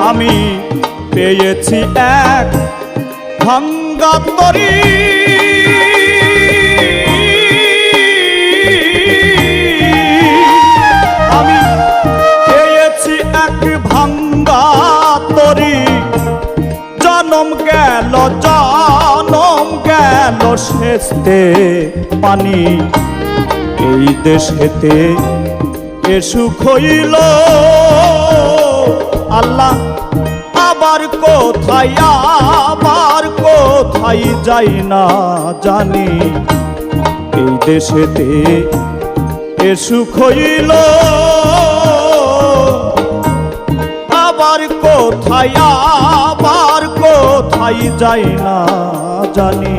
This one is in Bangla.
আমি পেয়েছি এক ভাঙ্গা তরি, আমি পেয়েছি এক ভাঙ্গা তরি। জনম গেল সেচতে পানি, এই দেশেতে এ সুখ হইল। আল্লাহ আবার কোথায় যাই না জানি, এই দেশেতে এ সুখ হইল। আবার কোথায় যাই না জানি।